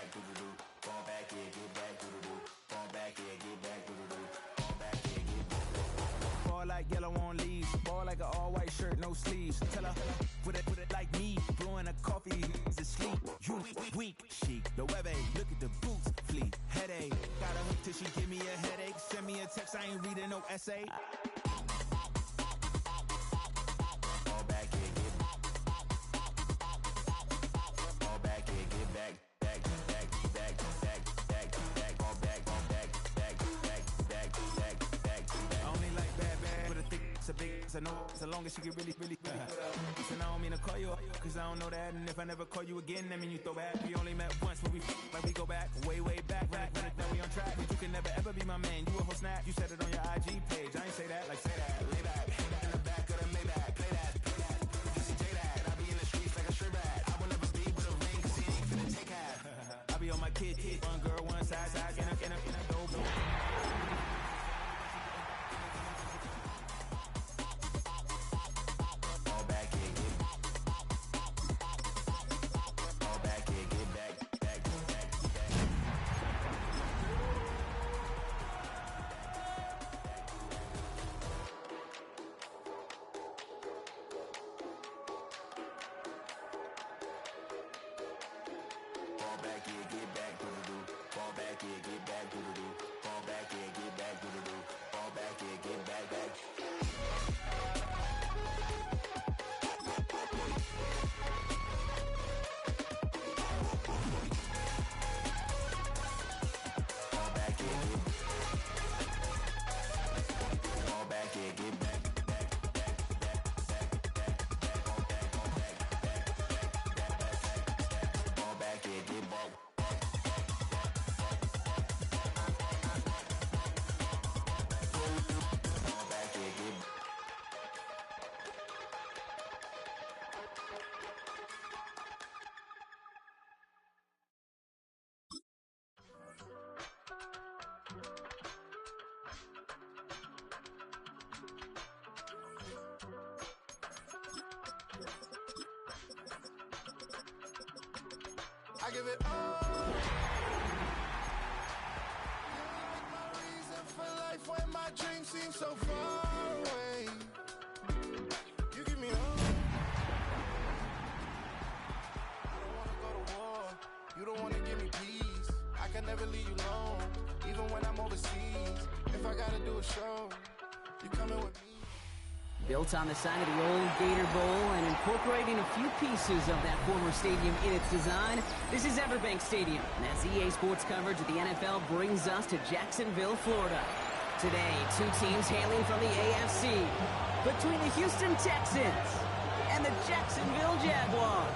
back, do do do. Fall back, yeah, get back, do do do. Fall back, yeah, get back, do do do. Fall back, yeah, get back. Fall like yellow on leaves. Ball like an all-white shirt, no sleeves. Tell her, put it like me. Blowing a coffee is asleep. You weak, chic. The web look at the boots, fleet. Headache. Got a hook till she give me a headache. Send me a text, I ain't reading no essay. Fall back, yeah, get back. Fall back, yeah, get back. Back, back, back, back, back, back. Fall back, back, back, back, back, back, back. I only like bad, with a thick, it's a big, it's a no, so long as she get really Listen, I don't mean to call you up, cause I don't know that. And if I never call you again, that mean you throw back. We only met once, but we like we go back, way back. Now we on track, but you can never ever be my man. You a whole snap, you said it on your IG page. I ain't say that, like say that, lay back. In the back of the Maybach, play that. Just say that, I be in the streets like a strip rat. I will never be with a ring, cause he ain't finna take half. I be on my kid, one girl, one side, in a dope. Fall back, yeah, get back, do do do. Fall back, yeah, get back, do do do. Fall back, yeah, get back, do do do. Fall back, yeah, get back, back. Fall back, yeah, get back. Fall back, yeah, get back. I give it all. You're like my reason for life when my dreams seem so far away. You give me all. I don't wanna go to war. You don't wanna give me peace. I can never leave you alone, even when I'm overseas. If I gotta do a show, you coming with me. Built on the side of the old Gator Bowl and incorporating a few pieces of that former stadium in its design, this is Everbank Stadium. And as EA Sports coverage of the NFL brings us to Jacksonville, Florida. Today, two teams hailing from the AFC, between the Houston Texans and the Jacksonville Jaguars.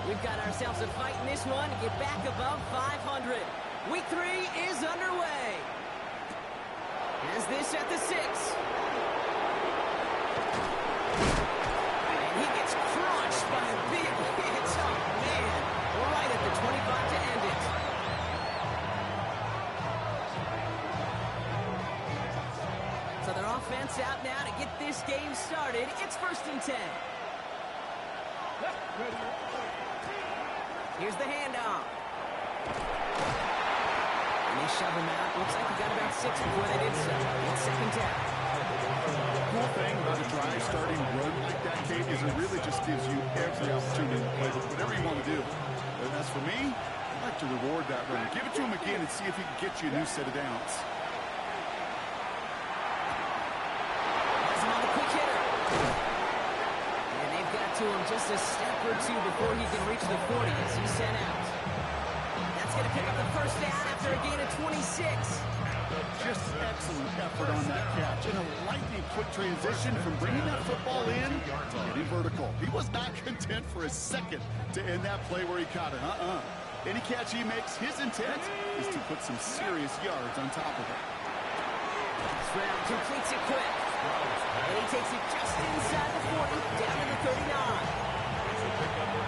We've got ourselves a fight in this one to get back above 500. Week 3 is underway. As this at the 6. And he gets crushed by a big hit. Oh, man. Right at the 25 to end it. So their offense out now to get this game started. It's 1st and 10. Here's the handoff. And they shove him out. Looks like he got about 6 before they did so. It's 2nd down. The cool thing about a drive starting run like that, Kate, is it really just gives you every opportunity to play with whatever you want to do. And as for me, I like to reward that run. Give it to him again and see if he can get you a new set of downs. Has him on the quick hitter. And they've got to him just a step or two before he can reach the 40 as he's sent out. That's going to pick up the 1st down after a gain of 26. Just excellent effort on that catch. And a lightning quick transition from bringing that football in to getting vertical. He was not content for a second to end that play where he caught it. Any catch he makes, his intent is to put some serious yards on top of it. Stroud completes it quick. And he takes it just inside the 40, down to the 39.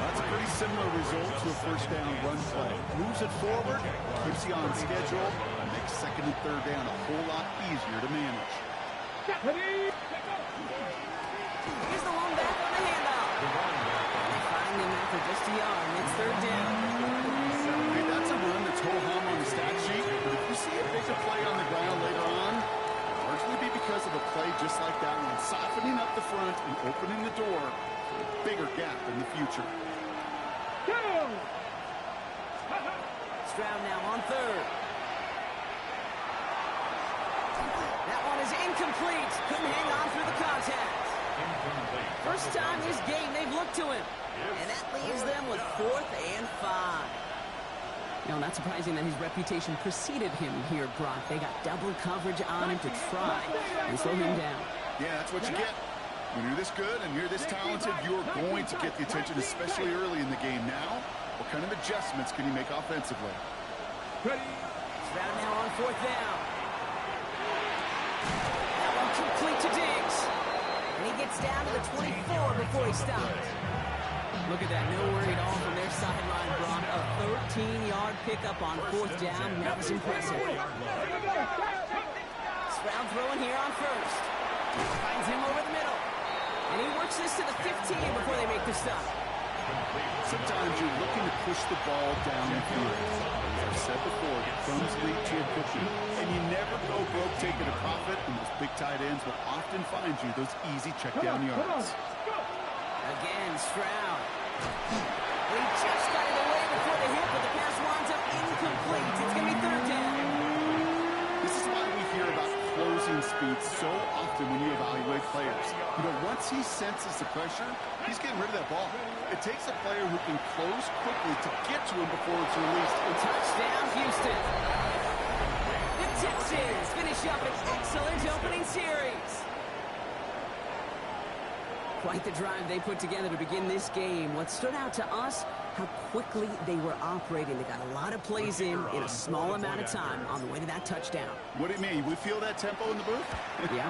That's a pretty similar result to a 1st down run play. Moves it forward, keeps you on schedule, and makes 2nd and 3rd down a whole lot easier to manage. Here's the one back on the handoff. They find him after just a yard, and it's third down. Hey, that's a run that's ho-hum on the stat sheet, but if you see a bigger play on the ground later on, it'll largely be because of a play just like that one, softening up the front and opening the door for a bigger gap in the future. Stroud now on third. That one is incomplete. Couldn't hang on through the contact. First time this game they've looked to him. And that leaves them with 4th and 5. You know, not surprising that his reputation preceded him here, Brock. They got double coverage on him to try and slow him down. Yeah, that's what you get. When you're this good and you're this talented, you're going to get the attention, especially early in the game. Now, what kind of adjustments can you make offensively? Stroud now on 4th down. That one complete to Diggs. And he gets down to the 24 before he stops. Look at that, no worry at all from their sideline, Brock. A 13-yard pickup on 4th down. That was impressive. Stroud throwing here on first. Finds him over the middle. And he works this to the 15 before they make the stop. Sometimes you're looking to push the ball down the field. As I've said before, crumbs lead to your cooking. And you never go broke taking a profit, and those big tight ends will often find you those easy check down yards. Again, Stroud. He just got it away before the hit, but the pass winds up incomplete. It's going to be 3rd down. This is why we hear about closing speed so often when you evaluate players. You know, once he senses the pressure, he's getting rid of that ball. It takes a player who can close quickly to get to him before it's released. Touchdown, Houston. The Texans finish up an excellent opening series. Quite the drive they put together to begin this game. What stood out to us, how quickly they were operating. They got a lot of plays in a small amount of time on the way to that touchdown. What do you mean? We feel that tempo in the booth? Yeah,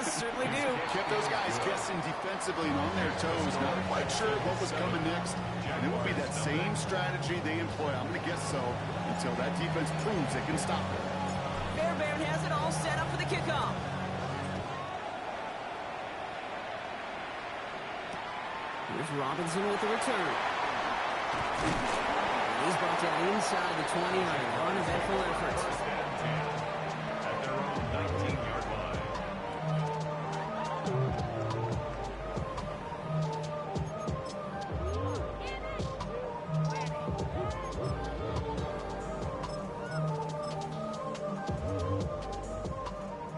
certainly do. Kept those guys guessing defensively and on their toes, not quite sure what was coming next. And it will be that same strategy they employ. I'm going to guess so until that defense proves they can stop it. Fairbairn has it all set up for the kickoff. Here's Robinson with the return. He's brought down inside the 20 on an uneventful effort. At their own 19-yard line.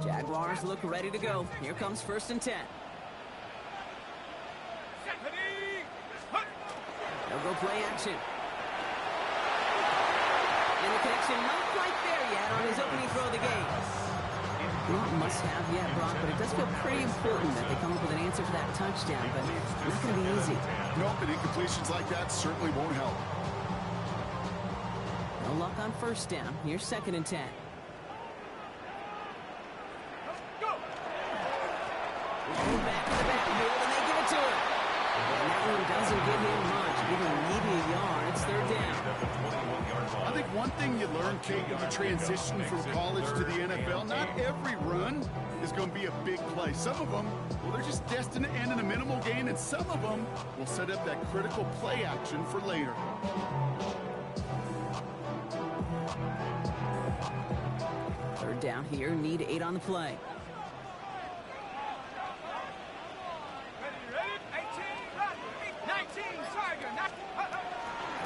Jaguars look ready to go. Here comes 1st and 10. They'll go play action. And the connection not quite there yet on his opening throw of the game. Not must have yet, Brock, but it does feel pretty important that they come up with an answer for that touchdown, but not going to be easy. Nope, and incompletions like that certainly won't help. No luck on 1st down. Here's 2nd and 10. Back to the backfield, and they give it to him. And that one doesn't give him much. Give him maybe a yard. It's 3rd down. I think one thing you learn, Kate, when you transition from college to the NFL, not every run is going to be a big play. Some of them, well, they're just destined to end in a minimal gain, and some of them will set up that critical play action for later. Third down here. Need 8 on the play.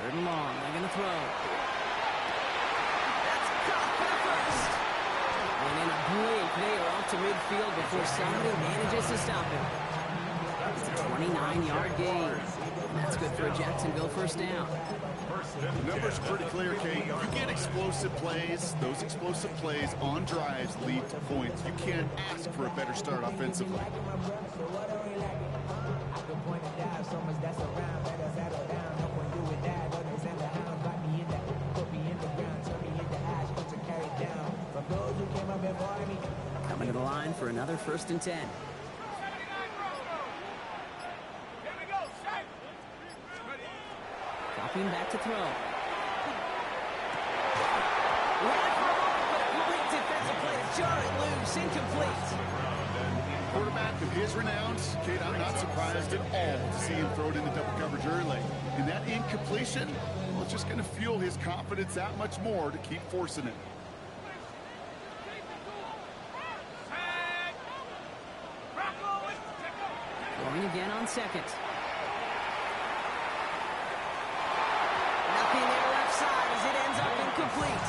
Third and long. They're going to throw. That's caught for the first. And in a blink, they are off to midfield before somebody manages to stop him. It's a 29-yard gain. And that's good for a Jacksonville 1st down. The numbers are pretty clear, Kate. You get explosive plays. Those explosive plays on drives lead to points. You can't ask for a better start offensively. Coming to the line for another 1st and 10. Dropping back to throw. Ran for a moment, but a great defensive play to jar it loose. Incomplete. quarterback of his renown, Kate, I'm not surprised at all to see him throw it into double coverage early. And that incompletion, well, it's just going to fuel his confidence that much more to keep forcing it. Going again on second. Nothing there left side as it ends up incomplete.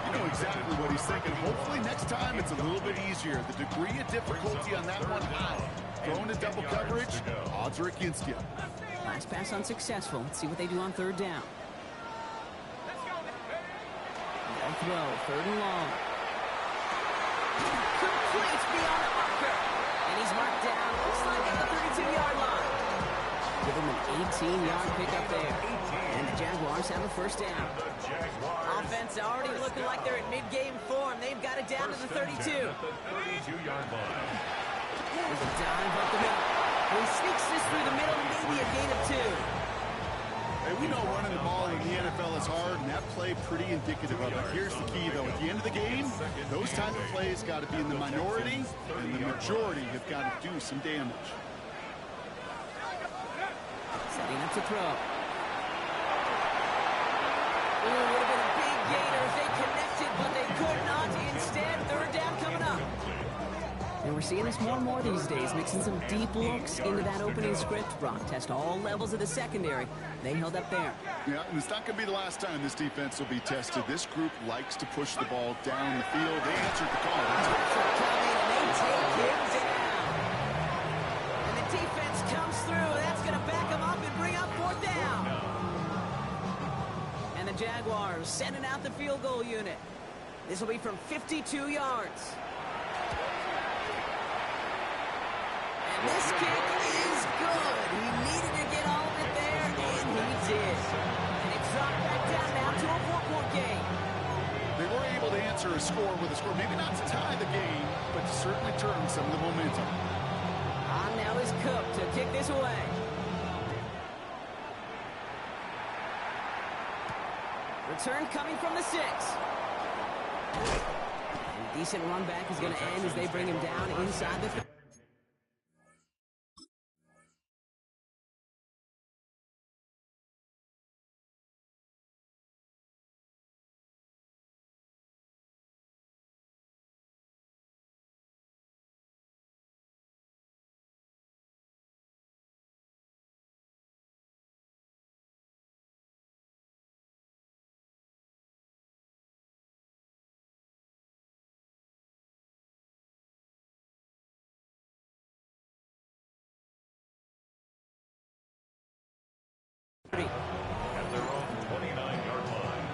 You know exactly what he's thinking. Hopefully next time it's a little bit easier. The degree of difficulty on that one high. Throwing to double coverage, odds are against you. Last pass unsuccessful. Let's see what they do on third down. They'll throw, third and long. Complete beyond the marker. And he's marked down, looks like at the 32-yard line. Give him an 18-yard pickup there. And the Jaguars have a first down. Offense already looking like they're in mid-game form. They've got it down to the 32. There's a dive up the middle. He sneaks this through the middle, maybe a gain of 2. Hey, we know running the ball in the NFL is hard, and that play pretty indicative of it. Here's the key, though. At the end of the game, those type of plays got to be in the minority, and the majority have got to do some damage. Setting up to throw. Ooh, would have been a big gainer if they connected, but they could not. Instead, third down coming up. And we're seeing this more and more these days, mixing some deep looks into that opening script. Brock test all levels of the secondary. They held up there. Yeah, and it's not going to be the last time this defense will be tested. This group likes to push the ball down the field. They answered the call. They take him down. And the defense comes through. That's going to back him up and bring up fourth down. And the Jaguars sending out the field goal unit. This will be from 52 yards. And this kick is good. He needed to get all of it there, and he did. And it's dropped back down now to a 4-point game. They were able to answer a score with a score. Maybe not to tie the game, but to certainly turn some of the momentum. On now is Cook to kick this away. Return coming from the 6. And a decent run back is going to end as they bring him down inside the 30. At their own 29-yard line.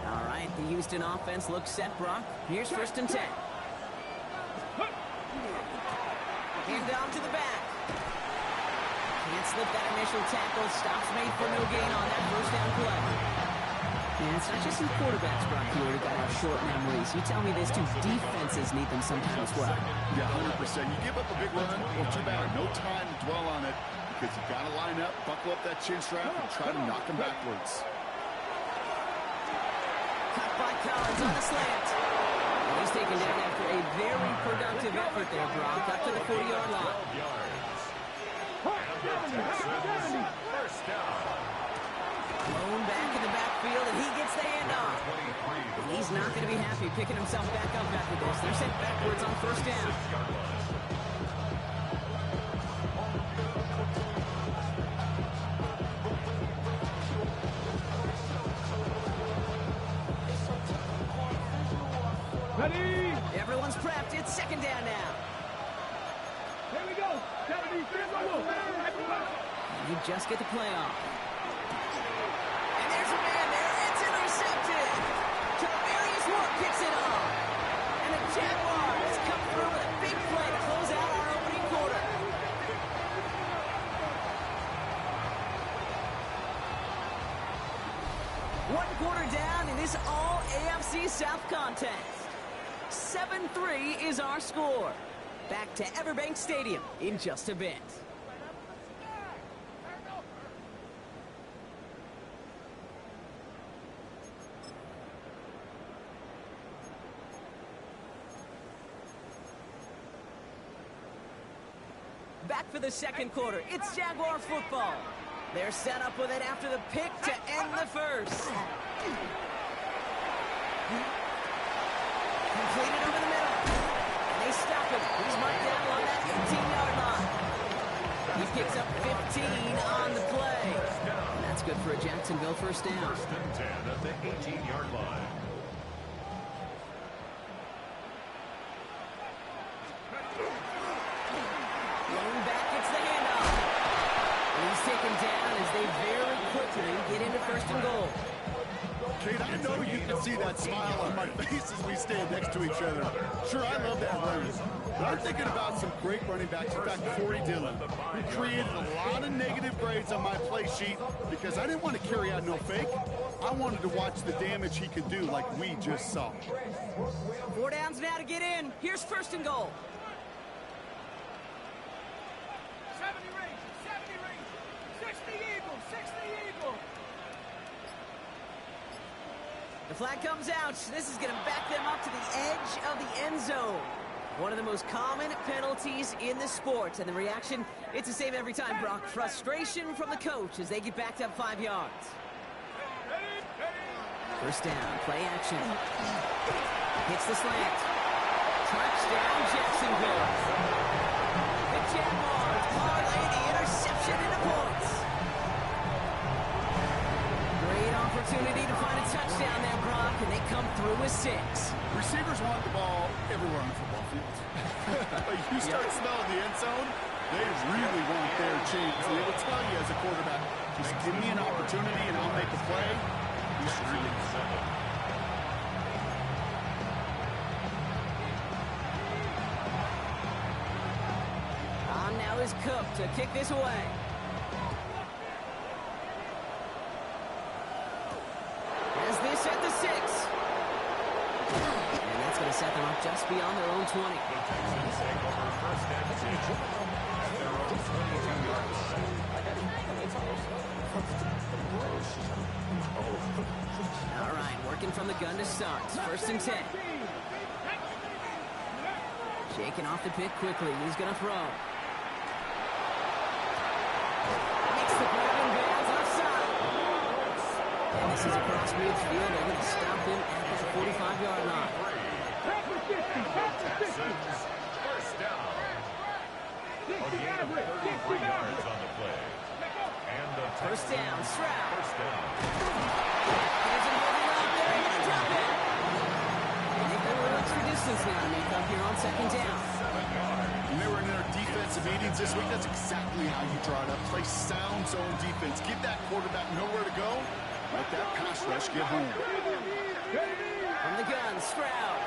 All right, the Houston offense looks set, Brock. Here's first and 10. Hand down to the back. Can't slip that initial tackle. Stops made for no gain on that first down play. And it's not just some quarterbacks, Brock, here who got our short memories. You tell me this too. Defenses need them sometimes as well. Yeah, 100%. You give up a big run, well, too bad. No time to dwell on it because you got to line up, buckle up that chin strap, and try to knock them backwards. Cut by Collins on the slant. And he's taken down after a very productive effort there, Brock, up to the 40-yard line. First down. Blown back in the backfield, and he gets the handoff. And he's not going to be happy picking himself back up after this. They're sent backwards on first down. Ready? Everyone's prepped. It's second down now. Here we go. And you just get the play off. And there's a man there. It's intercepted. Tavarius Ward picks it off. And the Jaguars come through with a big play to close out our opening quarter. One quarter down in this all AFC South contest. 7-3 is our score. Back to Everbank Stadium in just a bit. Back for the second quarter. It's Jaguar football. They're set up with it after the pick to end the first. Completed over the middle. And they stop him. He's marked down on that 18-yard line. He picks up 15 on the play. And that's good for a Jacksonville first down. First and 10 at the 18-yard line. Going back, it's the handoff. And he's taken down as they very quickly get into first and goal. Kate, I know you can see that smile on my face as we stand next to each other. Sure, I love that run. But I'm thinking about some great running backs. In fact, Corey Dillon, who created a lot of negative grades on my play sheet because I didn't want to carry out no fake. I wanted to watch the damage he could do like we just saw. 4 downs now to get in. Here's first and goal. 70 range, 60 Eagles, 60 Eagles. The flag comes out. This is going to back them up to the edge of the end zone. One of the most common penalties in the sport. And the reaction, it's the same every time, Brock. Frustration from the coach as they get backed up 5 yards. First down, play action. Hits the slant. Touchdown, Jacksonville. The Jaguars parlay the interception into points. Great opportunity to find a touchdown there, Brock, and they come through with 6. Receivers want the ball everywhere on the football field. But you start smelling the end zone, they really want their chance. They will tell you as a quarterback, just give me an opportunity and I'll make a play. You should really On now is Cook to kick this away. As this at the 6. And that's going to set them up just beyond their own 20. The Texans take over first and 10 at their own 22-yard line. All right, working from the gun to start. First and 10. Shaking off the pick quickly. He's going to throw. Makes the grab and bounds offside. And this is across midfield. They're going to stop him at the 45-yard line. Texans, first down. A gain of 33 yards on the play. And the First down, Stroud. First down. There's a moving out there. He's going to drop it. And they've got a little extra distance now to make up here on second down. When they were in their defensive meetings this week, that's exactly how you draw it up. Play sound zone defense. Give that quarterback nowhere to go. Let that pass rush get home. From the gun, Stroud.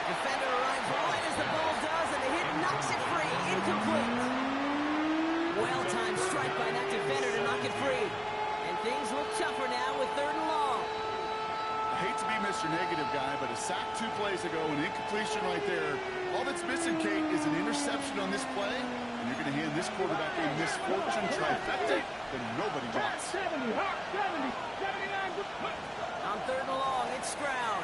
Defender arrives right as the ball does, and the hit knocks it free. Incomplete. Well-timed strike by that defender to knock it free. And things look tougher now with 3rd and long. I hate to be Mr. Negative guy, but a sack 2 plays ago, an incompletion right there. All that's missing, Kate, is an interception on this play, and you're going to hand this quarterback a misfortune trifecta that nobody wants. 70, 79, On 3rd and long, it's Stroud.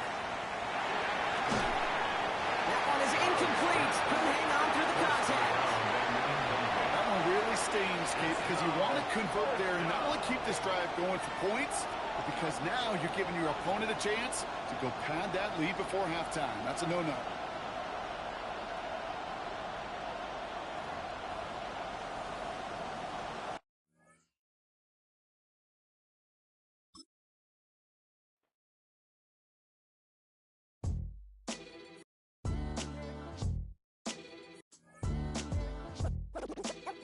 That one is incomplete. Couldn't hang on through the contact. That one really stings, Kate, because you want to convert there and not only keep this drive going for points, but because now you're giving your opponent a chance to go pad that lead before halftime. That's a no-no.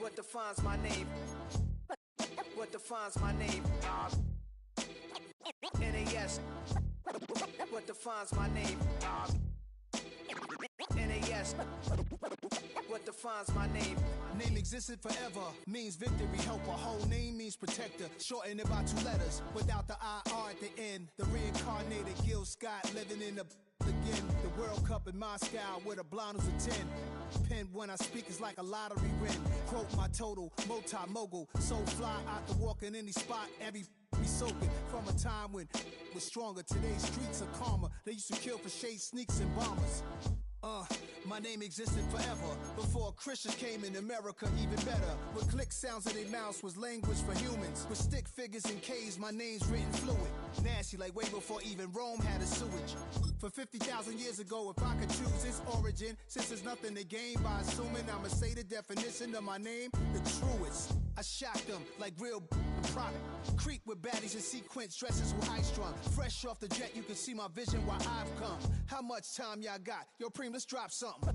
What defines my name? What defines my name? NAS. What defines my name? NAS. What defines my name? Name existed forever, means victory, helper. Whole name means protector. Shorten it by 2 letters, without the IR at the end. The reincarnated Gil Scott living in the again. The World Cup in Moscow with a blonde who's a 10. Pen when I speak is like a lottery win. Quote my total, multi-mogul. So fly, I can walk in any spot, every be soaking from a time when was stronger. Today's streets are calmer. They used to kill for shade sneaks and bombers. My name existed forever before Christians came in America, even better. With click sounds in their mouths was language for humans. With stick figures and K's, my name's written fluid. Nasty like way before even Rome had a sewage. For 50,000 years ago, if I could choose its origin, since there's nothing to gain by assuming, I'ma say the definition of my name, the truest. I shocked them like real product. Creep with baddies in sequence, dresses with high strung. Fresh off the jet, you can see my vision while I've come. How much time y'all got? Yo, Preem, let's drop something.